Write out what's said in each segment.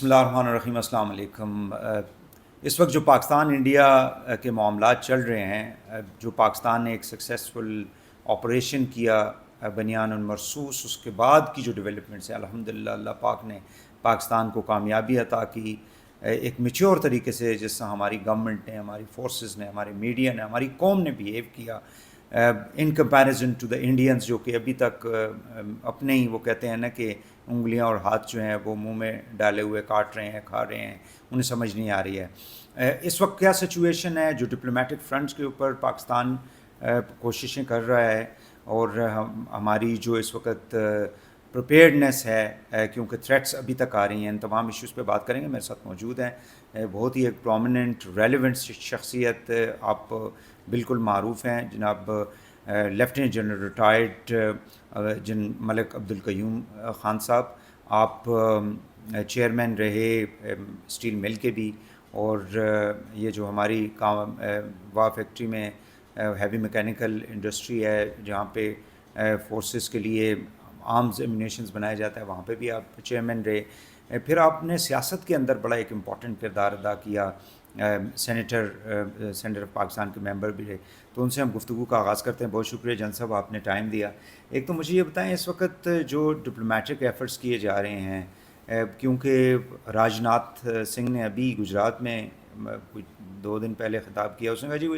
بسم اللہ الرحمن الرحیم. السلام علیکم. اس وقت جو پاکستان انڈیا کے معاملات چل رہے ہیں، جو پاکستان نے ایک سکسیسفل آپریشن کیا بنیان المرصوص، اس کے بعد کی جو ڈیولپمنٹس ہیں، الحمدللہ اللہ پاک نے پاکستان کو کامیابی عطا کی. ایک میچور طریقے سے جس طرح ہماری گورنمنٹ نے، ہماری فورسز نے، ہمارے میڈیا نے، ہماری قوم نے بیہیو کیا in comparison to the Indians, جو کہ ابھی تک اپنے ہی وہ کہتے ہیں نا کہ انگلیاں اور ہاتھ جو ہیں وہ منہ میں ڈالے ہوئے کاٹ رہے ہیں، کھا رہے ہیں، انہیں سمجھ نہیں آ رہی ہے. اس وقت کیا سچویشن ہے جو ڈپلومیٹک فرنٹس کے اوپر پاکستان کوششیں کر رہا ہے، اور ہماری جو اس وقت پریپیئرڈنیس ہے، کیونکہ تھریٹس ابھی تک آ رہی ہیں. ان تمام ایشوز پہ بات کریں گے. میرے ساتھ موجود ہیں بہت ہی ایک پرومیننٹ ریلیونٹ شخصیت، آپ بالکل معروف ہیں، جناب لیفٹیننٹ جنرل ریٹائرڈ ملک عبدالقیوم خان صاحب. آپ چیئرمین رہے اسٹیل مل کے بھی، اور یہ جو ہماری وا فیکٹری میں ہیوی میکینیکل انڈسٹری ہے جہاں پہ فورسز کے لیے آرمز ایمونیشنز بنایا جاتا ہے، وہاں پہ بھی آپ چیئرمین رہے. پھر آپ نے سیاست کے اندر بڑا ایک امپورٹنٹ کردار ادا کیا، سینیٹر آف پاکستان کے ممبر بھی رہے. تو ان سے ہم گفتگو کا آغاز کرتے ہیں. بہت شکریہ جن صاحب، آپ نے ٹائم دیا. ایک تو مجھے یہ بتائیں، اس وقت جو ڈپلومیٹک ایفرٹس کیے جا رہے ہیں، کیونکہ راج ناتھ سنگھ نے ابھی گجرات میں کچھ 2 دن پہلے خطاب کیا، اس نے کہا جی وہ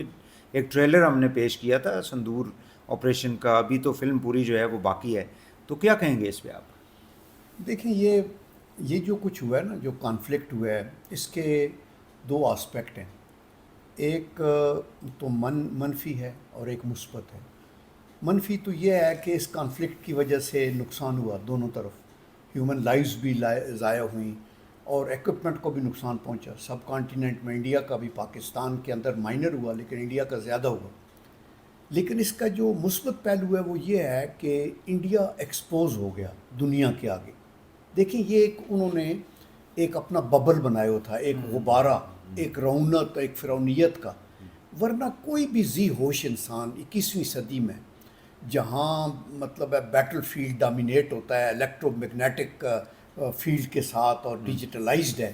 ایک ٹریلر ہم نے پیش کیا تھا سندور آپریشن کا، ابھی تو فلم پوری جو ہے وہ باقی ہے. تو کیا کہیں گے اس پہ آپ؟ دیکھیں، یہ جو کچھ ہوا ہے نا، جو کانفلکٹ ہوا ہے، اس کے 2 آسپیکٹ ہیں. ایک تو منفی ہے اور ایک مثبت ہے. منفی تو یہ ہے کہ اس کانفلکٹ کی وجہ سے نقصان ہوا دونوں طرف، ہیومن لائفز بھی ضائع ہوئیں اور ایکوپمنٹ کو بھی نقصان پہنچا. سب کانٹیننٹ میں انڈیا کا بھی، پاکستان کے اندر مائنر ہوا لیکن انڈیا کا زیادہ ہوا. لیکن اس کا جو مثبت پہلو ہے وہ یہ ہے کہ انڈیا ایکسپوز ہو گیا دنیا کے آگے. دیکھیں، یہ انہوں نے ایک اپنا ببل بنایا تھا، ایک غبارہ، ایک رونق، ایک فرعونیت کا. ورنہ کوئی بھی ذی ہوش انسان 21ویں صدی میں، جہاں مطلب ہے بیٹل فیلڈ ڈامینیٹ ہوتا ہے الیکٹرو میگنیٹک فیلڈ کے ساتھ اور ڈیجیٹلائزڈ ہے،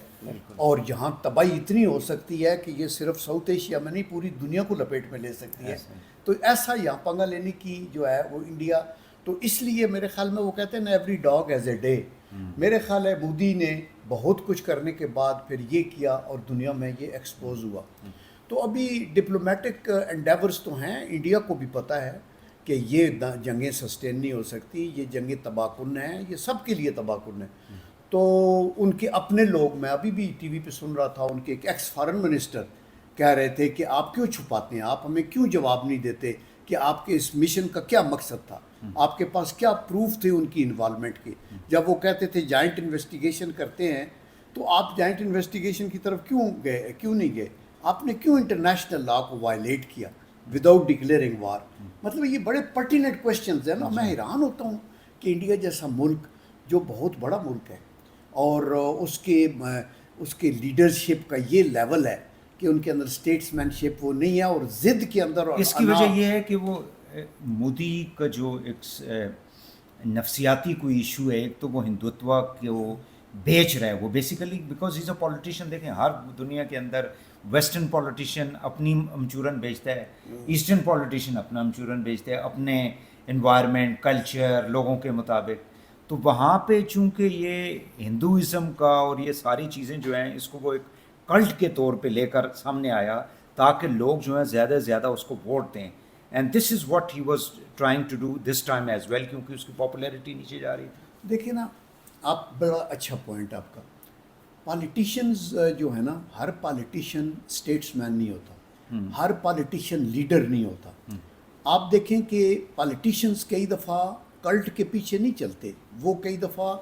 اور جہاں تباہی اتنی ہو سکتی ہے کہ یہ صرف ساؤتھ ایشیا میں نہیں پوری دنیا کو لپیٹ میں لے سکتی ہے. تو ایسا یہاں پنگا لینے کی جو ہے وہ انڈیا، تو اس لیے میرے خیال میں وہ کہتے ہیں نا every dog as a day. میرے خیال ہے مودی نے بہت کچھ کرنے کے بعد پھر یہ کیا اور دنیا میں یہ ایکسپوز ہوا. تو ابھی ڈپلومیٹک انڈیورز تو ہیں، انڈیا کو بھی پتہ ہے کہ یہ جنگیں سسٹین نہیں ہو سکتی، یہ جنگیں تباہ کن ہیں، یہ سب کے لیے تباہ کن ہیں. تو ان کے اپنے لوگ، میں ابھی بھی ٹی وی پہ سن رہا تھا، ان کے ایک ایکس فارن منسٹر کہہ رہے تھے کہ آپ کیوں چھپاتے ہیں، آپ ہمیں کیوں جواب نہیں دیتے کہ آپ کے اس مشن کا کیا مقصد تھا، آپ کے پاس کیا پروف تھے ان کی انوالومنٹ کے. جب وہ کہتے تھے جائنٹ انویسٹیگیشن کرتے ہیں، تو آپ جائنٹ انویسٹیگیشن کی طرف کیوں نہیں گئے؟ آپ نے کیوں انٹرنیشنل لا کو وائلیٹ کیا وداؤٹ ڈکلیئرنگ وار؟ مطلب یہ بڑے پرٹیننٹ کوشچنز ہیں نا. میں حیران ہوتا ہوں کہ انڈیا جیسا ملک جو بہت بڑا ملک ہے اور اس کے لیڈرشپ کا یہ لیول ہے کہ ان کے اندر اسٹیٹس مین شپ وہ نہیں ہے، اور ضد کے اندر. اور اس کی وجہ یہ ہے کہ وہ مودی کا جو ایک نفسیاتی کوئی ایشو ہے، ایک تو وہ ہندوتوا کے وہ بیچ رہا ہے، وہ basically because he is a politician. دیکھیں، ہر دنیا کے اندر ویسٹرن پولیٹیشین اپنی امچورن بیچتا ہے، ایسٹرن پولیٹیشین اپنا امچورن بیچتا ہے اپنے انوائرمنٹ، کلچر، لوگوں کے مطابق. تو وہاں پہ چونکہ یہ ہندوازم کا اور یہ ساری چیزیں جو ہیں، اس کو وہ ایک کلٹ کے طور پہ لے کر سامنے آیا تاکہ لوگ جو ہیں زیادہ سے زیادہ اس کو ووٹ دیں. And this is what he was trying to do this time as well, کیونکہ اس کی پاپولیرٹی نیچے جا رہی تھی. دیکھیں نا، آپ بڑا اچھا پوائنٹ آپ کا. پالیٹیشینز جو ہے نا، ہر پالیٹیشین اسٹیٹس مین نہیں ہوتا، ہر پالیٹیشین لیڈر نہیں ہوتا. آپ دیکھیں کہ پالیٹیشینز کئی دفعہ کلٹ کے پیچھے نہیں چلتے، وہ کئی دفعہ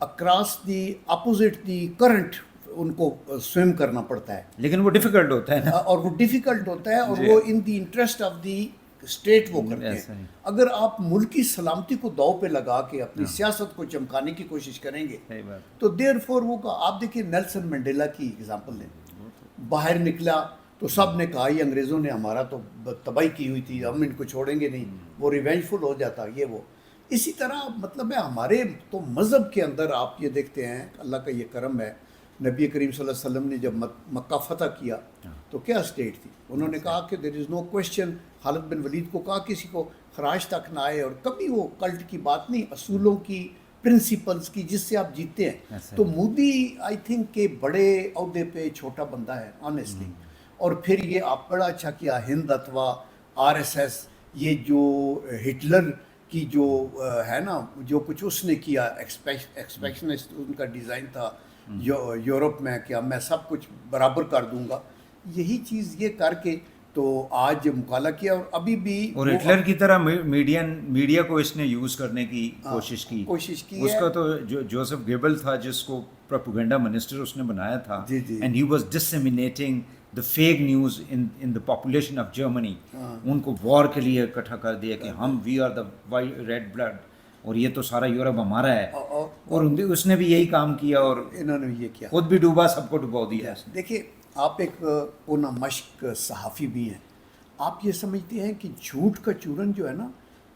across the opposite the current in کو سوئم کرنا پڑتا ہے. لیکن وہ ڈیفیکلٹ ہوتا ہے نا، اور وہ ڈیفیکلٹ ہوتا ہے، اور وہ in the interest of the state وہ کرتے ہیں. اگر آپ ملکی سلامتی کو داؤ پہ لگا کے اپنی سیاست کو چمکانے کی کوشش کریں گے تو دیر فور وہ آپ دیکھیں نیلسن منڈیلا کی اگزامپل لیں. باہر نکلا تو سب نے کہا یہ انگریزوں نے ہمارا تو تباہی کی ہوئی تھی، ہم ان کو چھوڑیں گے نہیں، وہ ریونجفل ہو جاتا یہ وہ. اسی طرح مطلب ہے ہمارے تو مذہب کے اندر آپ یہ دیکھتے ہیں، اللہ کا یہ کرم ہے نبی کریم صلی اللہ علیہ وسلم نے جب مکہ فتح کیا تو کیا اسٹیٹ تھی؟ انہوں نے کہا کہ دیر از نو کویشچن، خالد بن ولید کو کہا کسی کو خراج تک نہ آئے، اور کبھی وہ کلٹ کی بات نہیں، اصولوں کی، پرنسپلز کی، جس سے آپ جیتے ہیں. تو مودی آئی تھنک کہ بڑے عہدے پہ چھوٹا بندہ ہے آنیسٹلی. اور پھر یہ آپ بڑا اچھا کیا، ہند اتوا، آر ایس ایس، یہ جو ہٹلر کی جو ہے نا، جو کچھ اس نے کیا، ایکسپیکشنسٹ ان کا ڈیزائن تھا یورپ میں، کہ میں سب کچھ برابر کر دوں گا، یہی چیز یہ کر کے تو آج مکالہ کیا. اور ابھی بھی اور ہٹلر کی طرح میڈیا کو اس نے یوز کرنے کی کوشش کی اس ہے. کا تو جوزف گیبل تھا جس کو پروپیگنڈا منسٹر اس نے بنایا تھا، جی جی and he was disseminating the fake news in the population of Germany. ان کو وار کے لیے اکٹھا کر دیا کہ ہم we are the red blood, اور یہ تو سارا یورپ ہمارا ہے. اور اس نے بھی یہی کام کیا اور انہوں نے یہ کیا، خود بھی ڈوبا، سب کو ڈبو دیا. دیکھیے آپ ایک پونا مشق صحافی بھی ہیں، آپ یہ سمجھتے ہیں کہ جھوٹ کا چورن جو ہے نا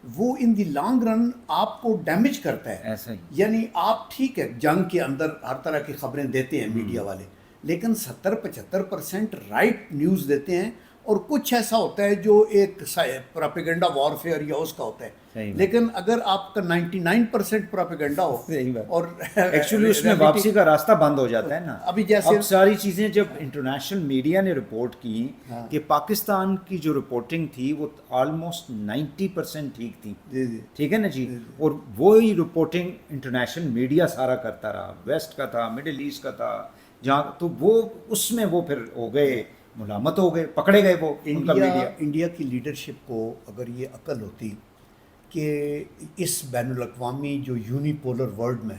وہ ان دی لانگ رن آپ کو ڈیمیج کرتا ہے. ایسا ہی یعنی آپ ٹھیک ہے جنگ کے اندر ہر طرح کی خبریں دیتے ہیں میڈیا والے، لیکن 70-75% رائٹ نیوز دیتے ہیں، اور کچھ ایسا ہوتا ہے جو ایک پروپیگنڈا وارفیئر یا اس کا ہوتا ہے. لیکن اگر آپ کا 99% پروپیگنڈا ہو اور ایکچولی اس میں واپسی کا راستہ بند ہو جاتا ہے نا. ابھی جیسے اب ساری چیزیں جب انٹرنیشنل میڈیا نے رپورٹ کی کہ پاکستان کی جو رپورٹنگ تھی وہ آلموسٹ 90% ٹھیک تھی، ٹھیک ہے نا جی، اور وہی رپورٹنگ انٹرنیشنل میڈیا سارا کرتا رہا، ویسٹ کا تھا، مڈل ایسٹ کا تھا، جہاں تو وہ اس میں وہ پھر ہو گئے، ملامت ہو گئے، پکڑے گئے وہ ان کا میڈیا. انڈیا کی لیڈرشپ کو اگر یہ عقل ہوتی کہ اس بین الاقوامی جو یونیپولر ورلڈ میں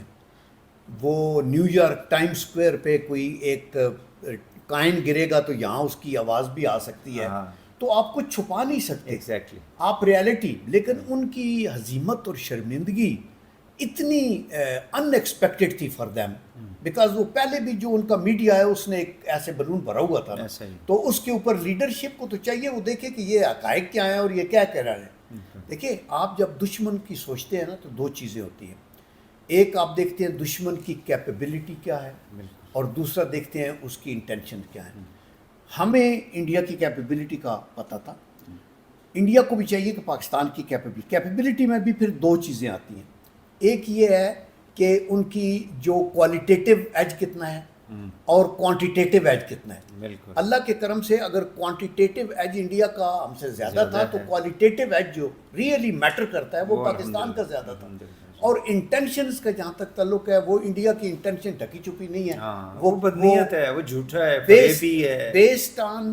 وہ نیو یارک ٹائم اسکوائر پہ کوئی ایک کائن گرے گا تو یہاں اس کی آواز بھی آ سکتی ہے، تو آپ کو چھپا نہیں سکتے ایگزیکٹلی آپ ریالٹی. لیکن ان کی ہزیمت اور شرمندگی اتنی ان ایکسپیکٹڈ تھی فار دیم، بیکاز وہ پہلے بھی جو ان کا میڈیا ہے اس نے ایک ایسے بلون بھرا ہوا تھا نا، تو اس کے اوپر لیڈرشپ کو تو چاہیے وہ دیکھے کہ یہ حقائق کیا ہیں اور یہ کیا کہہ رہا ہے. دیکھیے آپ جب دشمن کی سوچتے ہیں نا تو دو چیزیں ہوتی ہیں، ایک آپ دیکھتے ہیں دشمن کی کیپیبلٹی کیا ہے، اور دوسرا دیکھتے ہیں اس کی انٹینشن کیا ہے. ہمیں انڈیا کی کیپیبلٹی کا پتہ تھا، انڈیا کو بھی چاہیے کہ پاکستان کی کیپیبلٹی میں بھی پھر دو چیزیں آتی ہیں. ایک یہ ہے کہ ان کی جو کوالٹیٹیو ایج کتنا ہے اور کوانٹیٹیو ایج کتنا ہے. اللہ کے کرم سے اگر کوانٹیٹیو ایج انڈیا کا ہم سے زیادہ تھا تو کوالٹیٹیو ایج جو ریئلی میٹر کرتا ہے وہ پاکستان کا زیادہ تھا. اور انٹینشنز کا جہاں تک تعلق ہے وہ انڈیا کی انٹینشن ڈھکی چھپی نہیں ہے، وہ بدنیت ہے، وہ جھوٹا ہے، فریبی ہے، based on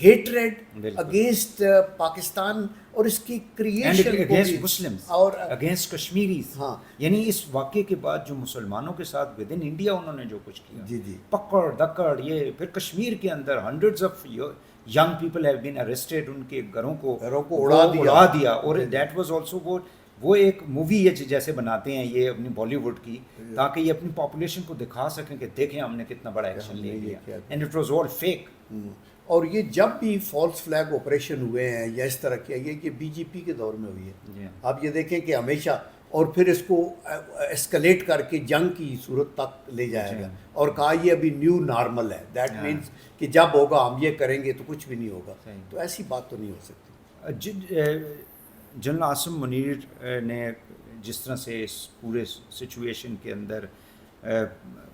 hatred against Pakistan اور اس کی کریشن اگینسٹ مسلمز اور اگینسٹ کشمیریز. یعنی اس واقعے کے بعد جو مسلمانوں کے ساتھ ود ان انڈیا انہوں نے جو کچھ کیا، پکڑ دکڑ، یہ پھر کشمیر کے اندر hundreds of young people have been arrested, ان کے گھروں کو اڑا دیا. اور دیٹ واز آلسو وہ ایک مووی جیسے بناتے ہیں یہ اپنی بالی ووڈ کی، تاکہ یہ اپنی پاپولیشن کو دکھا سکیں کہ دیکھیں ہم نے کتنا بڑا ایکشن لے لیا، and it was all fake. اور یہ جب بھی فالس فلیگ آپریشن ہوئے ہیں یا اس طرح کیا یہ بی جے پی کے دور میں ہوئی ہے. آپ یہ دیکھیں کہ ہمیشہ، اور پھر اس کو اسکلیٹ کر کے جنگ کی صورت تک لے جایا گیا اور کہا یہ ابھی نیو نارمل ہے، دیٹ مینس کہ جب ہوگا ہم یہ کریں گے تو کچھ بھی نہیں ہوگا. تو ایسی بات تو نہیں ہو سکتی. جنرل عاصم منیر نے جس طرح سے اس پورے سچویشن کے اندر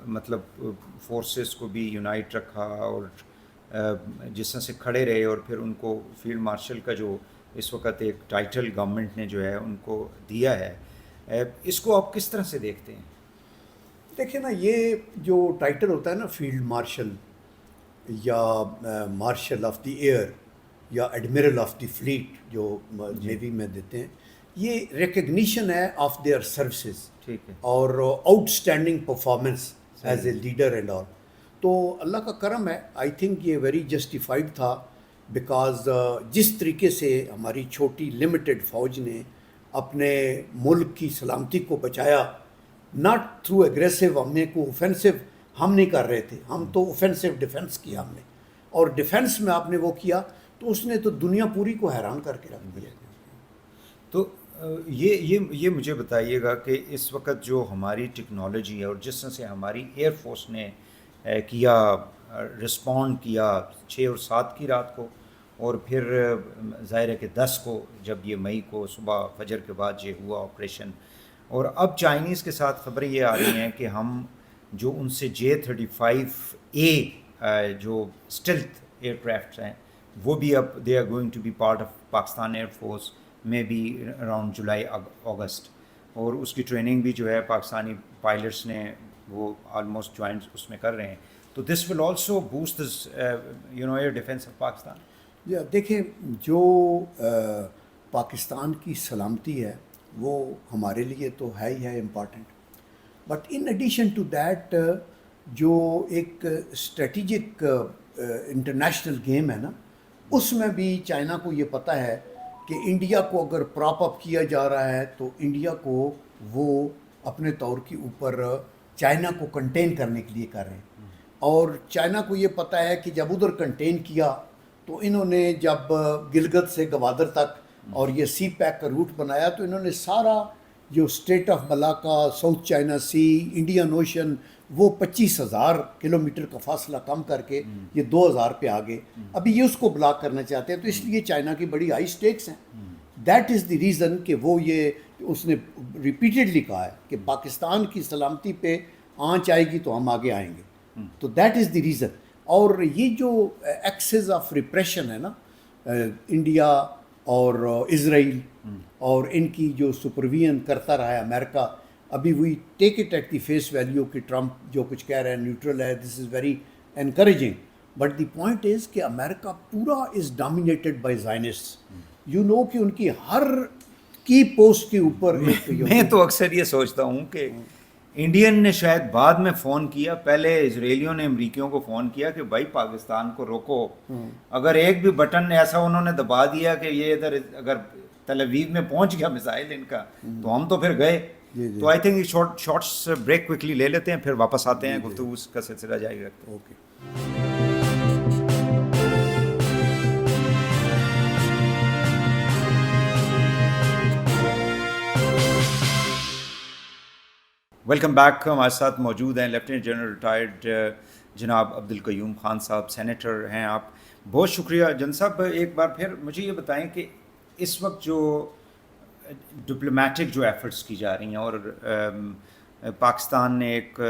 مطلب فورسز کو بھی یونائٹ رکھا اور جس طرح سے کھڑے رہے، اور پھر ان کو فیلڈ مارشل کا جو اس وقت ایک ٹائٹل گورنمنٹ نے جو ہے ان کو دیا ہے، اس کو آپ کس طرح سے دیکھتے ہیں؟ دیکھیں نا، یہ جو ٹائٹل ہوتا ہے نا فیلڈ مارشل یا مارشل آف دی ایئر یا ایڈمرل آف دی فلیٹ جو نیوی میں دیتے ہیں، یہ ریکگنیشن ہے آف دیئر سروسز اور out standing performance as a leader and all. تو اللہ کا کرم ہے، آئی تھنک یہ ویری جسٹیفائڈ تھا، بیکاز جس طریقے سے ہماری چھوٹی لمیٹڈ فوج نے اپنے ملک کی سلامتی کو بچایا، ناٹ تھرو ایگریسو، ہم نے کو اوفینسو ہم نہیں کر رہے تھے، ہم تو اوفینسو ڈیفینس کیا ہم نے، اور ڈیفینس میں آپ نے وہ کیا تو اس نے تو دنیا پوری کو حیران کر کے رکھ دیا. تو یہ مجھے بتائیے گا کہ اس وقت جو ہماری ٹیکنالوجی ہے اور جس طرح سے ہماری ایئر فورس نے کیا، رسپونڈ کیا 6 اور 7 کی رات کو، اور پھر ظاہر ہے کہ 10 کو جب یہ مئی کو صبح فجر کے بعد یہ ہوا آپریشن. اور اب چائنیز کے ساتھ خبریں یہ آ رہی ہیں کہ ہم جو ان سے J-35A جو اسٹیلتھ ایئر کرافٹس ہیں وہ بھی اب they are going to be part of Pakistan air force میں بی اراؤنڈ جولائی اگست، اور اس کی ٹریننگ بھی جو ہے پاکستانی پائلٹس نے وہ آلموسٹ جوائنٹ اس میں کر رہے ہیں. تو this will also boost this air defence of Pakistan. دیکھیں جو پاکستان کی سلامتی ہے وہ ہمارے لیے تو ہے ہی ہے important, but in addition to that جو ایک اسٹریٹجک انٹرنیشنل گیم ہے نا، اس میں بھی چائنا کو یہ پتہ ہے کہ انڈیا کو اگر پراپ اپ کیا جا رہا ہے تو انڈیا کو وہ اپنے طور کے اوپر چائنا کو کنٹین کرنے کے لیے کر رہے ہیں. اور چائنا کو یہ پتہ ہے کہ جب ادھر کنٹین کیا تو انہوں نے جب گلگت سے گوادر تک اور یہ سی پیک کا روٹ بنایا تو انہوں نے سارا جو strait of Malacca, South China Sea, Indian Ocean, وہ 25,000 کلومیٹر کا فاصلہ کم کر کے یہ 2,000 پہ آگے ابھی یہ اس کو بلاک کرنا چاہتے ہیں. تو اس لیے چائنا کی بڑی ہائی سٹیکس ہیں. دیٹ از دی ریزن کہ وہ یہ اس نے ریپیٹڈلی کہا ہے کہ پاکستان کی سلامتی پہ آنچ آئے گی تو ہم آگے آئیں گے. تو دیٹ از دی ریزن. اور یہ جو ایکسز آف ریپریشن ہے نا انڈیا اور اسرائیل اور ان کی جو سپرویژن کرتا رہا ہے امریکہ، ابھی we take it at the face value کہ ٹرمپ جو کچھ کہہ رہے ہیں نیوٹرل ہے، this is very encouraging. But the point is کہ امریکہ پورا is dominated by Zionist. You know کہ ان کی ہر کی پوسٹ کے اوپر میں تو اکثر یہ سوچتا ہوں کہ انڈین نے شاید بعد میں فون کیا، پہلے اسرائیلیوں نے امریکیوں کو فون کیا کہ بھائی پاکستان کو روکو. اگر ایک بھی بٹن ایسا انہوں نے دبا دیا کہ یہ ادھر اگر تل اویو میں پہنچ گیا میزائل ان کا تو ہم تو پھر گئے. تو I think shorts break quickly لے لیتے ہیں، پھر واپس آتے ہیں، گفتگو کا سلسلہ جاری رکھتے ہیں. اوکے. Welcome back. ہمارے ساتھ موجود ہیں لیفٹیننٹ جنرل ریٹائرڈ جناب عبدالقیوم خان صاحب، سینیٹر ہیں آپ. بہت شکریہ جن صاحب. ایک بار پھر مجھے یہ بتائیں کہ اس وقت جو ڈپلومیٹک جو ایفرٹس کی جا رہی ہیں اور پاکستان نے ایک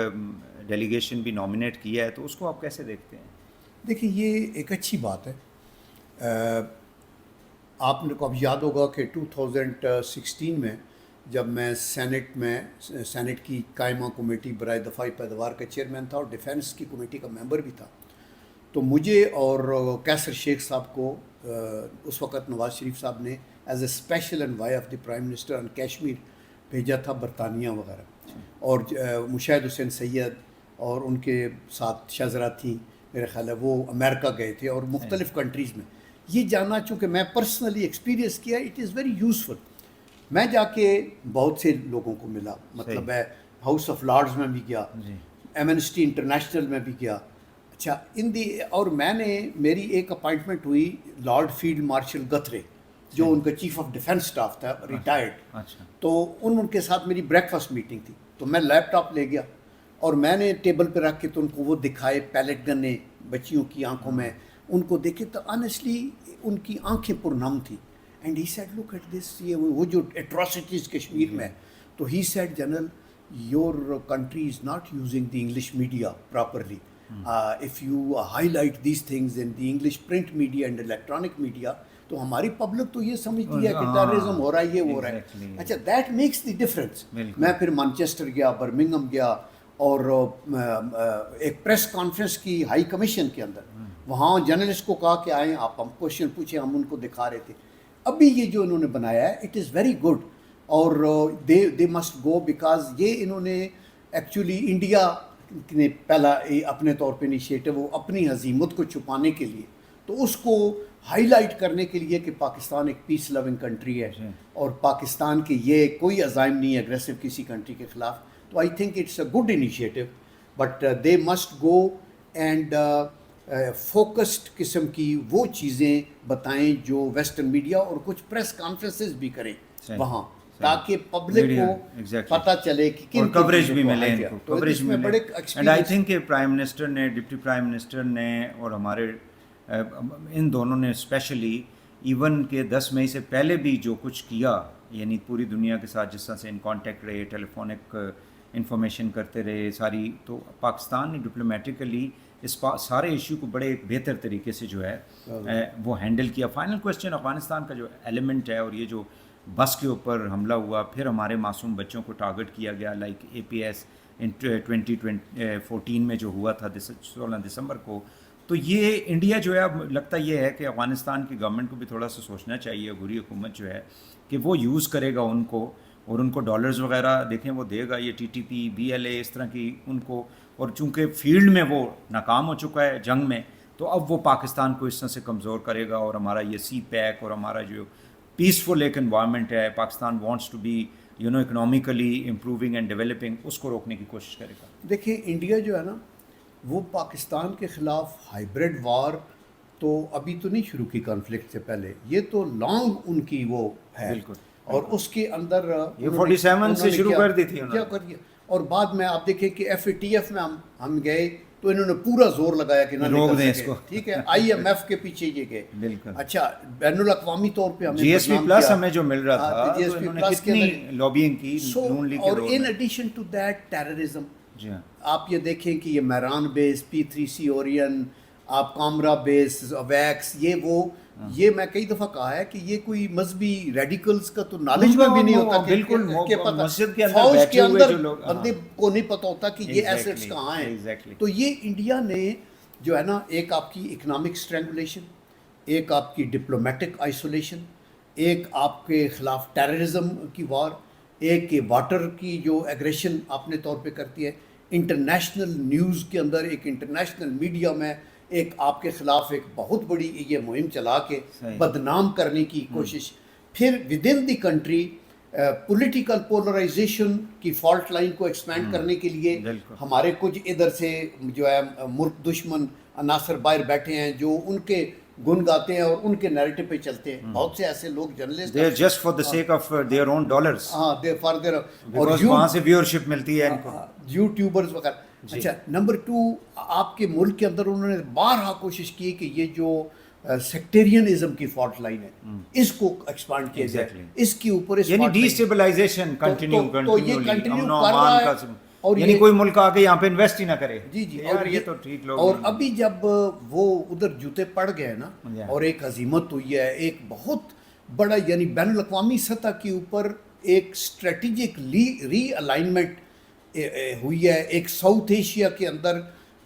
ڈیلیگیشن بھی نامنیٹ کیا ہے، تو اس کو آپ کیسے دیکھتے ہیں؟ دیکھیں یہ ایک اچھی بات ہے. آپ نے کو اب یاد ہوگا کہ 2016 میں جب میں سینٹ کی قائمہ کمیٹی برائے دفاعی پیداوار کا چیئرمین تھا اور ڈیفینس کی کمیٹی کا ممبر بھی تھا، تو مجھے اور کیسر شیخ صاحب کو اس وقت نواز شریف صاحب نے as a special envoy of the prime minister on Kashmir بھیجا تھا برطانیہ وغیرہ. اور مشاہد حسین سید اور ان کے ساتھ شہزرا تھیں میرے خیال ہے، وہ امریکہ گئے تھے اور مختلف کنٹریز میں. یہ جاننا چونکہ میں پرسنلی ایکسپیرینس کیا، اٹ از ویری یوزفل. میں جا کے بہت سے لوگوں کو ملا، مطلب ہے ہاؤس آف لارڈز میں بھی گیا، ایمنسٹی انٹرنیشنل میں بھی گیا. اچھا اور میں نے میری ایک اپائنٹمنٹ ہوئی لارڈ فیلڈ مارشل گتھرے جو ان کا چیف آف ڈیفینس اسٹاف تھا، ریٹائرڈ. تو ان کے ساتھ میری بریک فاسٹ میٹنگ تھی. تو میں لیپ ٹاپ لے گیا اور میں نے ٹیبل پہ رکھ کے تو ان کو وہ دکھائے پیلٹ گنے بچیوں کی آنکھوں میں، ان کو دیکھے تو آنیسٹلی ان کی آنکھیں پرنم تھیں. And he said look at this, یہ وہ جو اٹراسٹیز کشمیر میں. تو he said general your country is not using the English media properly. if you highlight these things in the English print media and electronic media تو ہماری public تو یہ سمجھتی ہے کہ ٹیررزم ہو رہا ہے، یہ ہو رہا ہے. اچھا دیٹ میکس دی ڈفرینس. میں پھر مانچسٹر گیا، برمنگھم گیا اور ایک پریس کانفرنس کی ہائی کمیشن کے اندر وہاں جرنلسٹ کو کہا کہ آئیں آپ، ہم کوشچن پوچھیں، ہم ان کو دکھا رہے تھے. ابھی یہ جو انہوں نے بنایا ہے اٹ از ویری گڈ اور دے مسٹ گو بیکاز یہ انہوں نے ایکچولی انڈیا نے پہلا اپنے طور پہ انیشیٹو وہ اپنی ہزیمت کو چھپانے کے لیے، تو اس کو ہائی لائٹ کرنے کے لیے کہ پاکستان ایک پیس لونگ کنٹری ہے اور پاکستان کے یہ کوئی عزائم نہیں ہے اگریسو کسی کنٹری کے خلاف. تو I think it's a good initiative but they must go and focused قسم کی وہ چیزیں بتائیں جو ویسٹرن میڈیا اور کچھ پریس کانفرنسز بھی کریں وہاں. تاکہ پبلک کو پتہ چلے کہ کن اور کوریج بھی ملے ان کو، تو کوریج اس بھی میں بڑے ملے. اینڈ آئی ایکسپیرینس تھنک کہ پرائم منسٹر نے، ڈپٹی پرائم منسٹر نے اور ہمارے ان دونوں نے اسپیشلی ایون کہ 10 مئی سے پہلے بھی جو کچھ کیا، یعنی پوری دنیا کے ساتھ جس طرح سے ان کانٹیکٹ رہے، ٹیلی فونک انفارمیشن کرتے رہے ساری، تو پاکستان نے ڈپلومیٹیکلی اس سارے ایشو کو بڑے ایک بہتر طریقے سے جو ہے وہ ہینڈل کیا. فائنل کویسچن افغانستان کا جو ایلیمنٹ ہے، اور یہ جو بس کے اوپر حملہ ہوا، پھر ہمارے معصوم بچوں کو ٹارگٹ کیا گیا، لائک اے پی ایس 2014 میں جو ہوا تھا 16 دسمبر کو. تو یہ انڈیا جو ہے، اب لگتا یہ ہے کہ افغانستان کی گورنمنٹ کو بھی تھوڑا سا سوچنا چاہیے، عبوری حکومت جو ہے، کہ وہ یوز کرے گا ان کو، اور ان کو ڈالرز وغیرہ دیکھیں وہ دے گا، یہ T T P, B L A, اس طرح کی ان کو. اور چونکہ فیلڈ میں وہ ناکام ہو چکا ہے جنگ میں، تو اب وہ پاکستان کو اس طرح سے کمزور کرے گا. اور ہمارا یہ سی پیک اور ہمارا جو پیسفل ایک انوائرمنٹ ہے، Pakistan wants to be economically improving and developing, اس کو روکنے کی کوشش کرے گا. دیکھیں انڈیا جو ہے نا، وہ پاکستان کے خلاف ہائیبرڈ وار تو ابھی تو نہیں شروع کی کانفلکٹ سے پہلے، یہ تو لانگ ان کی وہ ہے. بالکل. اور اس کے اندر یہ 47 سے شروع کر دی تھی انہوں نے. کیا کر دیا. اور بعد میں آپ دیکھیں کہ ایف اے ٹی ایف میں ہم گئے تو انہوں نے پورا زور لگایا کہ نہ روک دیں نکل اس سکے. کو. ٹھیک ہے، آئی ایم ایف کے پیچھے یہ گئے. بالکل. اچھا، بین الاقوامی طور پہ ہمیں جی ایس پی بدنام پلس کیا. ہمیں جو مل رہا تھا، جی ایس تو پی انہوں نے پلس کے کتنی اندر لابینگ کی نون لیگ کے اور رول ان میں. Addition to that terrorism. جی ہاں. آپ یہ دیکھیں کہ یہ میران بیس، P3C اورین، آپ کامرا بیس، ویکس، یہ میں کئی دفعہ کہا ہے کہ یہ کوئی مذہبی ریڈیکلز کا تو نالج میں بھی نہیں ہوتا کہ بالکل پتہ مسجد کے اندر فوج کے بیٹھے ہوئے اندر جو لوگ، بندے کو نہیں پتہ ہوتا کہ یہ ایسٹس کہاں ہیں. تو یہ انڈیا نے جو ہے نا، ایک آپ کی اکنامک اسٹرینگولیشن، ایک آپ کی ڈپلومیٹک آئسولیشن، ایک آپ کے خلاف ٹیررزم کی وار، ایک کہ واٹر کی جو ایگریشن اپنے طور پہ کرتی ہے، انٹرنیشنل نیوز کے اندر، ایک انٹرنیشنل میڈیا میں ایک آپ کے خلاف ایک بہت بڑی یہ مہم چلا کے بدنام کرنے کی کوشش. پھر with in the country political polarisation کی فالٹ لائن کو ایکسپینڈ کرنے کے لیے ہمارے کچھ ادھر سے جو ہے ملک دشمن عناصر باہر بیٹھے ہیں جو ان کے گن گاتے ہیں اور ان کے نیریٹو پہ چلتے ہیں. بہت سے ایسے لوگ journalist they are just for the sake of their own dollars. ہاں دے فار دیر، اور because وہاں سے ویورشپ ملتی ہے ان کو. یوٹیوبرز وغیرہ. اچھا، نمبر 2، آپ کے ملک کے اندر انہوں نے بارہا کوشش کی کہ یہ جو سیکٹیرینزم کی فالٹ لائن ہے اس کو ایکسپانڈ کیا جائے، اس کے اوپر یعنی ڈی اسٹیبلائزیشن تو یہ کنٹینیو کر رہا ہے. اور یعنی کوئی ملک آ کے یہاں پہ انویسٹ ہی نہ کرے. جی یار یہ تو ٹھیک لوگ. اور ابھی جب وہ ادھر جوتے پڑ گئے نا اور ایک ہزیمت ہوئی ہے، ایک بہت بڑا یعنی بین الاقوامی سطح کے اوپر ایک اسٹریٹجک ری الائنمنٹ ہوئی ہے، ایک ساؤتھ ایشیا کے اندر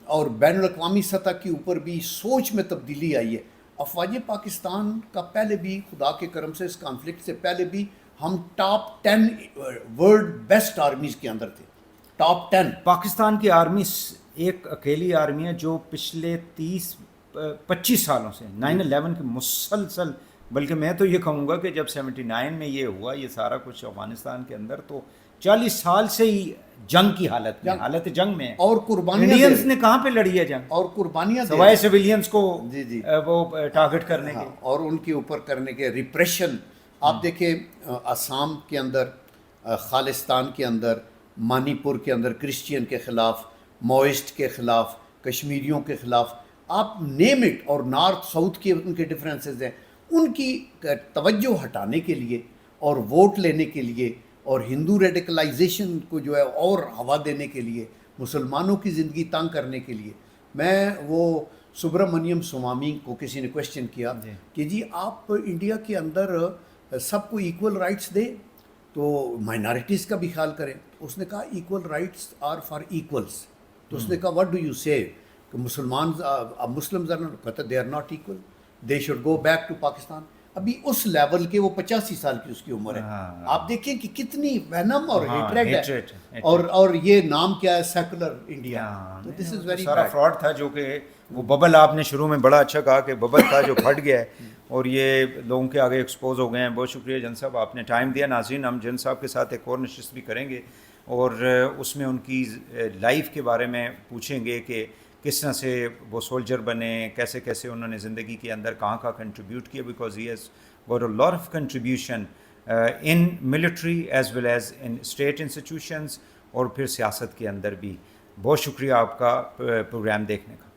اور بین الاقوامی سطح کے اوپر بھی سوچ میں تبدیلی آئی ہے. افواج پاکستان کا پہلے بھی، خدا کے کرم سے اس کانفلکٹ سے پہلے بھی ہم ٹاپ 10 ورلڈ بیسٹ آرمیز کے اندر تھے. ٹاپ 10 پاکستان کی آرمی ایک اکیلی آرمی ہے جو پچھلے 30-25 سالوں سے 9/11 کے مسلسل، بلکہ میں تو یہ کہوں گا کہ جب 79 میں یہ ہوا یہ سارا کچھ افغانستان کے اندر، تو 40 سال سے ہی جنگ کی حالت جنگ میں ہے. اور قربانیاں انڈینز نے کہاں پہ لڑی ہے جنگ؟ اور قربانیاں سوائے سویلینز کو وہ ٹارگٹ کرنے کے اور ان کے اوپر کرنے کے ریپریشن. آپ دیکھیں آسام کے اندر، خالستان کے اندر، مانی پور کے اندر کرسچین کے خلاف، ماوئسٹ کے خلاف، کشمیریوں کے خلاف، آپ نیم اٹ. اور نارتھ ساؤتھ کے ان کے ڈفرینسز ہیں. ان کی توجہ ہٹانے کے لیے اور ووٹ لینے کے لیے اور ہندو ریڈیکلائزیشن کو جو ہے اور ہوا دینے کے لیے، مسلمانوں کی زندگی تنگ کرنے کے لیے، میں وہ سبرامنیم سوامی کو کسی نے کوشچن کیا کہ جی آپ انڈیا کے اندر سب کو ایکول رائٹس دیں تو مائنارٹیز کا بھی خیال کریں. اس نے کہا equal rights are for equals. تو اس نے کہا واٹ ڈو یو سے کہ مسلمز کہتے they are not equal, they should go back to Pakistan. ابھی اس لیول کے، وہ 85 سال کی اس کی عمر ہے. آپ دیکھیں کہ کتنی وینم اور ہیٹریڈ ہے. اور یہ نام کیا ہے؟ Secular India. This is very سارا فراڈ تھا، جو کہ وہ ببل آپ نے شروع میں بڑا اچھا کہا کہ ببل تھا جو پھٹ گیا ہے اور یہ لوگوں کے آگے ایکسپوز ہو گئے ہیں. بہت شکریہ جن صاحب، آپ نے ٹائم دیا. ناظرین، ہم جن صاحب کے ساتھ ایک اور نشست بھی کریں گے اور اس میں ان کی لائف کے بارے میں پوچھیں گے کہ کس طرح سے وہ سولجر بنے، کیسے انہوں نے زندگی کے اندر کہاں کنٹریبیوٹ کیا، because he has got a lot of contribution in military as well as in state institutions اور پھر سیاست کے اندر بھی. بہت شکریہ آپ کا پروگرام دیکھنے کا.